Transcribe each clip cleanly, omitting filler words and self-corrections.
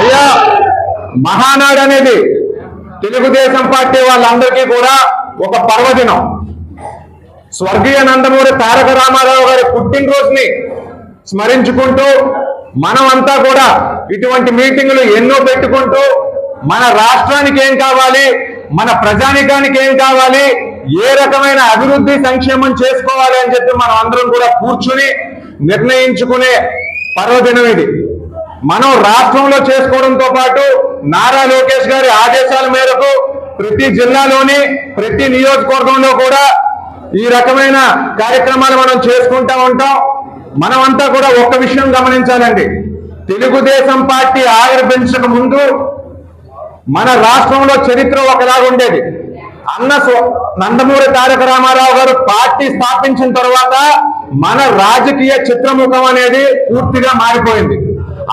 అయ్యా మహానాడు అనేది తెలుగుదేశం పార్టీ వాళ్ళందరికీ కూడా ఒక పర్వదినం. స్వర్గీయ నందమూరి తారక రామారావు గారి పుట్టినరోజుని స్మరించుకుంటూ మనమంతా కూడా ఇటువంటి మీటింగులు ఎన్నో పెట్టుకుంటూ మన రాష్ట్రానికి ఏం కావాలి, మన ప్రజానికానికి ఏం కావాలి, ఏ రకమైన అభివృద్ధి సంక్షేమం చేసుకోవాలి అని చెప్పి మనం అందరం కూడా కూర్చుని నిర్ణయించుకునే పర్వదినం ఇది. మనం రాష్ట్రంలో చేసుకోవడంతో పాటు నారా లోకేష్ గారి ఆదేశాల మేరకు ప్రతి జిల్లాలోని ప్రతి నియోజకవర్గంలో కూడా ఈ రకమైన కార్యక్రమాలు మనం చేసుకుంటా ఉంటాం. మనమంతా కూడా ఒక్క విషయం గమనించాలండి. తెలుగుదేశం పార్టీ ఆవిర్భవించక ముందు మన రాష్ట్రంలో చరిత్ర ఒకలాగుండేది. నందమూరి తారక రామారావు గారు పార్టీ స్థాపించిన తర్వాత మన రాజకీయ చిత్రముఖం అనేది పూర్తిగా మారిపోయింది.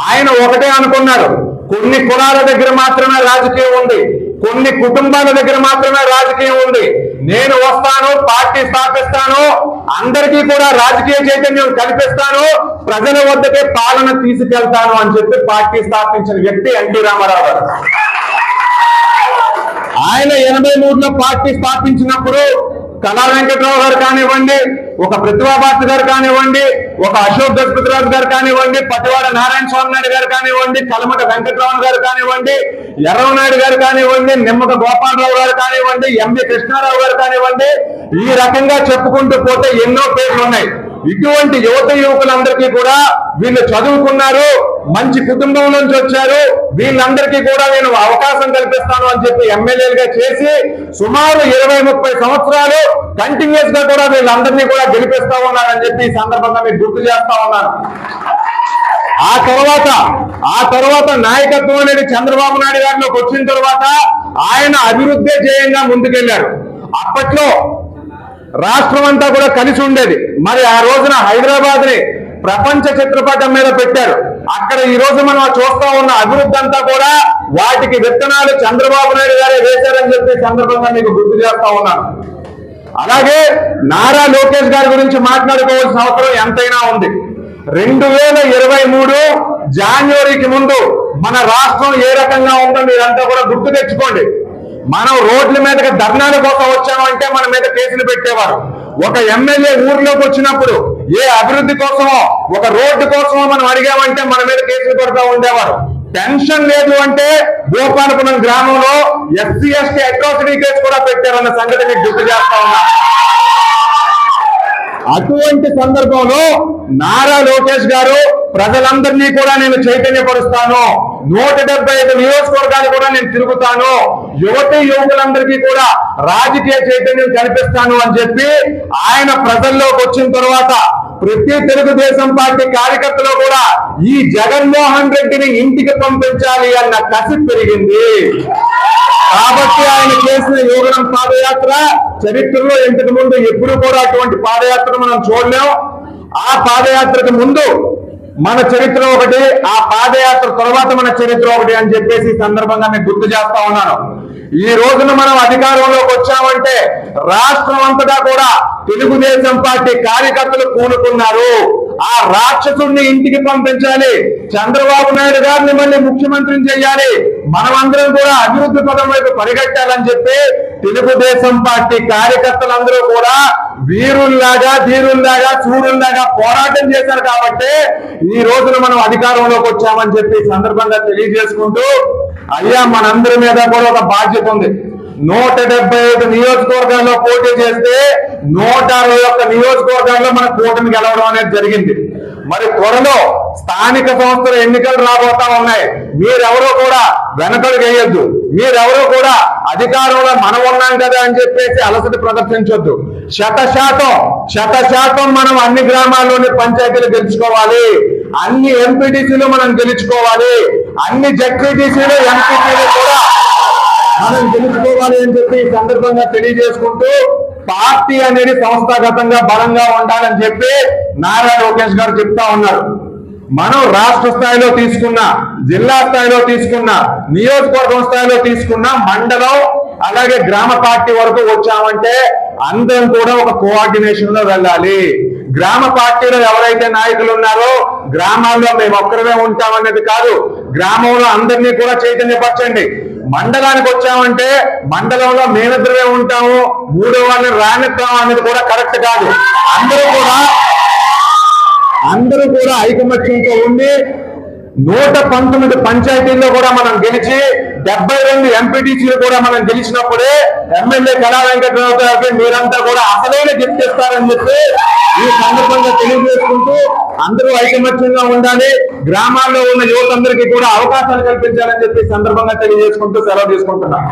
ఆయన ఒకటే అనుకున్నారు, కొన్ని కులాల దగ్గర మాత్రమే రాజకీయం ఉంది, కొన్ని కుటుంబాల దగ్గర మాత్రమే రాజకీయం ఉంది, నేను వస్తాను, పార్టీ స్థాపిస్తాను, అందరికీ కూడా రాజకీయ చైతన్యం కల్పిస్తాను, ప్రజల వద్దకే పాలన తీసుకెళ్తాను అని చెప్పి పార్టీ స్థాపించిన వ్యక్తి ఎన్టీ రామారావు గారు. ఆయన 83లో పార్టీ స్థాపించినప్పుడు కళా వెంకట్రావు గారు కానివ్వండి, ఒక ప్రతిభాభారతి గారు కానివ్వండి, ఒక అశోక్ గజపతిరాజు గారు కానివ్వండి, పటివాడ నారాయణ స్వామి నాయుడు గారు కానివ్వండి, కలమట వెంకటరామన్ గారు కానివ్వండి, ఎర్రవనాయుడు గారు కానివ్వండి, నిమ్మక గోపాలరావు గారు కానివ్వండి, ఎంవి కృష్ణారావు గారు కానివ్వండి, ఈ రకంగా చెప్పుకుంటూ పోతే ఎన్నో పేర్లు ఉన్నాయి. ఇటువంటి యువత యువకులందరికీ కూడా వీళ్ళు చదువుకున్నారు, మంచి కుటుంబం నుంచి వచ్చారు, వీళ్ళందరికీ కూడా నేను అవకాశం కల్పిస్తాను అని చెప్పి ఎమ్మెల్యేలుగా చేసి సుమారు 20-30 సంవత్సరాలు కంటిన్యూస్ గా కూడా వీళ్ళందరినీ కూడా గెలిపిస్తా ఉన్నారని చెప్పి ఈ సందర్భంగా మీకు గుర్తు చేస్తా ఉన్నాను. ఆ తర్వాత నాయకత్వం అనేది చంద్రబాబు నాయుడు గారిలోకి వచ్చిన తర్వాత ఆయన అభివృద్ధి ధ్యేయంగా ముందుకెళ్లారు. అప్పట్లో రాష్ట్రం అంతా కూడా కలిసి ఉండేది. మరి ఆ రోజున హైదరాబాద్ ని ప్రపంచ చిత్రపటం మీద పెట్టారు. అక్కడ ఈ రోజు మనం చూస్తా ఉన్న అభివృద్ధి అంతా కూడా వాటికి విత్తనాలు చంద్రబాబు నాయుడు గారే వేశారని చెప్పి సందర్భంగా మీకు గుర్తు చేస్తా ఉన్నాను. అలాగే నారా లోకేష్ గారి గురించి మాట్లాడుకోవాల్సిన అవసరం ఎంతైనా ఉంది. 2023 జనవరికి ముందు మన రాష్ట్రం ఏ రకంగా ఉందో మీరంతా కూడా గుర్తు తెచ్చుకోండి. మనం రోడ్ల మీదకి ధర్నాల కోసం వచ్చామంటే మన మీద కేసులు పెట్టేవారు. ఒక ఎమ్మెల్యే ఊర్లోకి వచ్చినప్పుడు ఏ అభివృద్ధి కోసమో ఒక రోడ్డు కోసమో మనం అడిగామంటే మన మీద కేసులు పెడతా ఉండేవారు. పెన్షన్ లేదు అంటే గోపాలపురం గ్రామంలో ఎస్సీ ఎస్టీ అట్రాసిటీ కేసు కూడా పెట్టారన్న సంగతి మీకు గుర్తు చేస్తా ఉన్నా. అటువంటి సందర్భంలో నారా లోకేష్ గారు ప్రజలందరినీ కూడా నేను చైతన్యపరుస్తాను, 175 నియోజకవర్గాలు కూడా నేను తిరుగుతాను, యువతి యువకులందరికీ కూడా రాజకీయ చైతన్యం కల్పిస్తాను అని చెప్పి ఆయన ప్రజల్లోకి వచ్చిన తర్వాత ప్రతి తెలుగుదేశం పార్టీ కార్యకర్తలో కూడా ఈ జగన్మోహన్ రెడ్డిని ఇంటికి పంపించాలి అన్న కసి పెరిగింది. కాబట్టి ఆయన చేసిన యోగనం పాదయాత్ర చరిత్రలో ఇంతకు ముందు ఎప్పుడు కూడా అటువంటి పాదయాత్ర మనం చూడలేం. ఆ పాదయాత్రకు ముందు మన చరిత్ర ఒకటి, ఆ పాదయాత్ర తర్వాత మన చరిత్ర ఒకటి అని చెప్పేసి ఈ సందర్భంగా నేను గుర్తు చేస్తా ఉన్నాను. ఈ రోజున మనం అధికారంలోకి వచ్చామంటే రాష్ట్రం అంతటా కూడా తెలుగుదేశం పార్టీ కార్యకర్తలు కూడుకున్నారు. ఆ రాక్షసుడిని ఇంటికి పంపించాలి, చంద్రబాబు నాయుడు గారిని మళ్ళీ ముఖ్యమంత్రిని చేయాలి, మనమందరం కూడా అభివృద్ధి పదం వైపు పరిగెట్టాలని చెప్పి తెలుగుదేశం పార్టీ కార్యకర్తలందరూ కూడా వీరుల్లాగా ధీరుల్లాగా చూరుల్లాగా పోరాటం చేశారు. కాబట్టి ఈ రోజున మనం అధికారంలోకి వచ్చామని చెప్పి సందర్భంగా తెలియజేసుకుంటూ, అయ్యా మనందరి మీద కూడా ఒక బాధ్యత ఉంది. 175 నియోజకవర్గాల్లో పోటీ చేస్తే 161 నియోజకవర్గాల్లో మన కూటమి గెలవడం అనేది జరిగింది. మరి త్వరలో స్థానిక సంస్థల ఎన్నికలు రాబోతా ఉన్నాయి. మీరెవరో కూడా వెనకడుగు వేయొద్దు, మీరెవరో కూడా అధికారంలో మనం ఉన్నాం కదా అని చెప్పేసి అలసట ప్రదర్శించొద్దు. 100% మనం అన్ని గ్రామాల్లోని పంచాయతీలు గెలుచుకోవాలి, అన్ని ఎంపీటీసీలు మనం గెలుచుకోవాలి, అన్ని జెడ్పీటీసీలు ఎంపీటీలు కూడా మనం గెలుచుకోవాలి అని చెప్పి ఈ సందర్భంగా తెలియజేసుకుంటూ, పార్టీ అనేది సంస్థాగతంగా బలంగా ఉండాలని చెప్పి నారా లోకేష్ గారు చెప్తా ఉన్నారు. మనం రాష్ట్ర స్థాయిలో తీసుకున్నా, జిల్లా స్థాయిలో తీసుకున్నా, నియోజకవర్గం స్థాయిలో తీసుకున్నా, మండలం అలాగే గ్రామ పార్టీ వరకు వచ్చామంటే అందరం కూడా ఒక కోఆర్డినేషన్ లో వెళ్ళాలి. గ్రామ పార్టీలో ఎవరైతే నాయకులు ఉన్నారో గ్రామాల్లో మేము ఒక్కరమే ఉంటామనేది కాదు, గ్రామంలో అందరినీ కూడా చైతన్యపరచండి. మండలానికి వచ్చామంటే మండలంలో మేమిద్దరమే ఉంటాము, మూడో వాళ్ళని రానిస్తాము అనేది కూడా కరెక్ట్ కాదు. అందరూ కూడా ఐకమత్యంతో ఉండి 119 పంచాయతీల్లో కూడా మనం గెలిచి 72 ఎంపీటీసీలు కూడా మనం గెలిచినప్పుడే ఎమ్మెల్యే కళా వెంకటరావు గారికి మీరంతా కూడా అసలైన గెలిచేస్తారని చెప్పి ఈ సందర్భంగా తెలియజేసుకుంటూ అందరూ ఐకమత్యంగా ఉండాలి, గ్రామాల్లో ఉన్న యువతందరికీ కూడా అవకాశాలు కల్పించాలని చెప్పి సందర్భంగా తెలియజేసుకుంటూ సెలవు తీసుకుంటున్నాం.